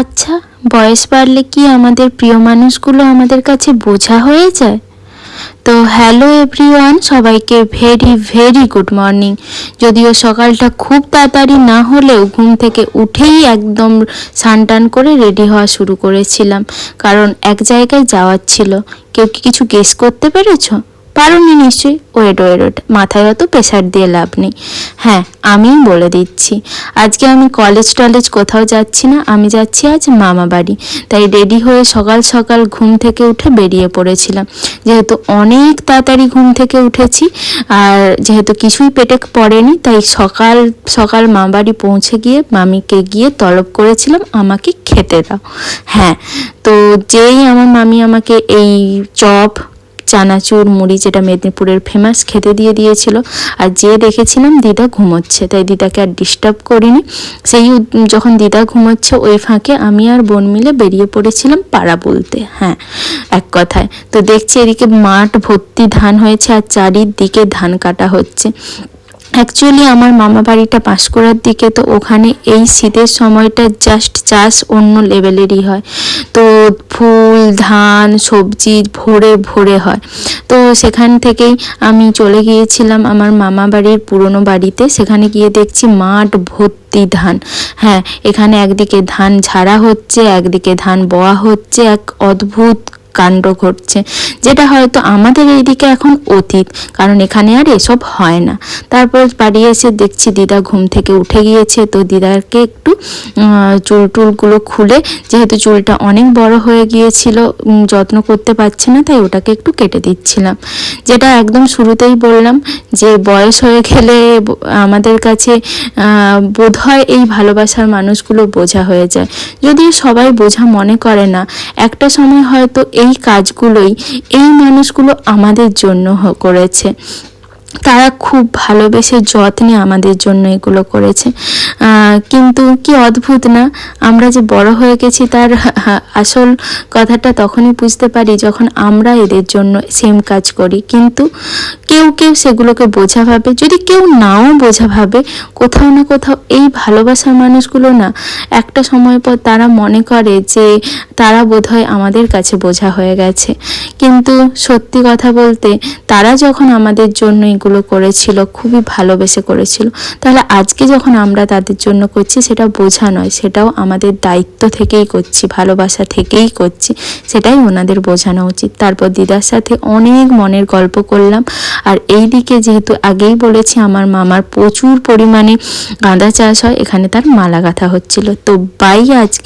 আচ্ছা, বয়স বাড়লে কি আমাদের প্রিয় মানুষগুলো আমাদের কাছে বোঝা হয়ে যায়? তো হ্যালো এভরিওয়ান, সবাইকে ভেরি ভেরি গুড মর্নিং। যদিও সকালটা খুব তাড়াতাড়ি না হলেও ঘুম থেকে উঠেই একদম স্নান টান করে রেডি হওয়া শুরু করেছিলাম, কারণ এক জায়গায় যাওয়ার ছিল। কেউ কি কিছু গেস করতে পেরেছো? পারোনি নিশ্চয়ই। ওয়েট, মাথায় অত প্রেশার দিয়ে লাভ নেই। হ্যাঁ, আমিই বলে দিচ্ছি, আজকে আমি কলেজ কোথাও যাচ্ছি না, আমি যাচ্ছি আজ মামা বাড়ি। তাই রেডি হয়ে সকাল সকাল ঘুম থেকে উঠে বেরিয়ে পড়েছিলাম। যেহেতু অনেক তাড়াতাড়ি ঘুম থেকে উঠেছি আর যেহেতু কিছুই পেটে পড়েনি, তাই সকাল সকাল মা বাড়ি পৌঁছে গিয়ে মামিকে গিয়ে তলব করেছিলাম আমাকে খেতে দাও। হ্যাঁ, তো যেই আমার মামি আমাকে এই চপ, চানাচুর, মুড়ি, যেটা মেদিনীপুরের ফেমাস, খেতে দিয়েছিল। আর যে দেখেছিলাম দিদা ঘুমোচ্ছে, তাই দিদাকে আর ডিস্টার্ব করিনি। যখন দিদা ঘুমোচ্ছে ওই ফাঁকে আমি আর বোন মিলে বেরিয়ে পড়েছিলাম পাড়া বলতে। হ্যাঁ, এক কথায়। তো দেখছি এদিকে মাঠ ভর্তি ধান হয়েছে আর চারিদিকে ধান কাটা হচ্ছে। অ্যাকচুয়ালি আমার মামা বাড়িটা পাঁশকুড়ার দিকে, তো ওখানে এই শীতের সময়টা জাস্ট চাষ অন্য লেভেলেরই হয়। তো ফুল, ধান, সবজি ভরে ভরে হয়। তো সেখান থেকেই আমি চলে গিয়েছিলাম আমার মামা বাড়ির পুরনো বাড়িতে। সেখানে গিয়ে দেখছি মাঠ ভর্তি ধান। হ্যাঁ, এখানে একদিকে ধান ঝাড়া হচ্ছে, একদিকে ধান বওয়া হচ্ছে। এক অদ্ভুত কাণ্ড ঘটছে, যেটা হয়তো আমাদের এইদিকে এখন অতীত, কারণ এখানে আর এসব হয় না। তারপর বাড়ি এসে দেখছি দিদা ঘুম থেকে উঠে গিয়েছে। তো দিদাকে একটু চুল টুলগুলো খুলে, যেহেতু চুলটা অনেক বড় হয়ে গিয়েছিল, যত্ন করতে পারছে না, তাই ওটাকে একটু কেটে দিচ্ছিলাম। যেটা একদম শুরুতেই বললাম যে বয়স হয়ে গেলে আমাদের কাছে বোধহয় এই ভালোবাসার মানুষগুলো বোঝা হয়ে যায়। যদিও সবাই বোঝা মনে করে না, একটা সময় হয়তো এই কাজগুলোই এই মানুষগুলো আমাদের জন্য করেছে। তারা খুব ভালোবেসে যত্নে আমাদের জন্য এগুলো করেছে। কিন্তু কি অদ্ভুত না, আমরা যে বড় হয়ে গেছি তার আসল কথাটা তখনই বুঝতে পারি যখন আমরা এদের জন্য সেম কাজ করি। কিন্তু কেউ কেউ সেগুলোকে বোঝা ভাবে, যদি কেউ নাও বোঝা ভাবে, কোথাও না কোথাও এই ভালোবাসার মানুষগুলো না একটা সময় পর তারা মনে করে যে তারা বোধহয় আমাদের কাছে বোঝা হয়ে গেছে। কিন্তু সত্যি কথা বলতে, তারা যখন আমাদের জন্য এগুলো করেছিল, খুবই ভালোবেসে করেছিল, তাহলে আজকে যখন আমরা তাদের জন্য করছি, সেটা বোঝা নয়, সেটাও আমাদের দায়িত্ব থেকেই করছি, ভালোবাসা থেকেই করছি, সেটাই ওনাদের বোঝানো উচিত। তারপর দিদার সাথে অনেক মনের গল্প করলাম। আর এই দিকে যেহেতু আগেই বলেছি আমার মামার প্রচুর পরিমাণে গাঁদা চাষ হয়, এখানে তার মালা গাঁথা হচ্ছিল। তো বাই আজকে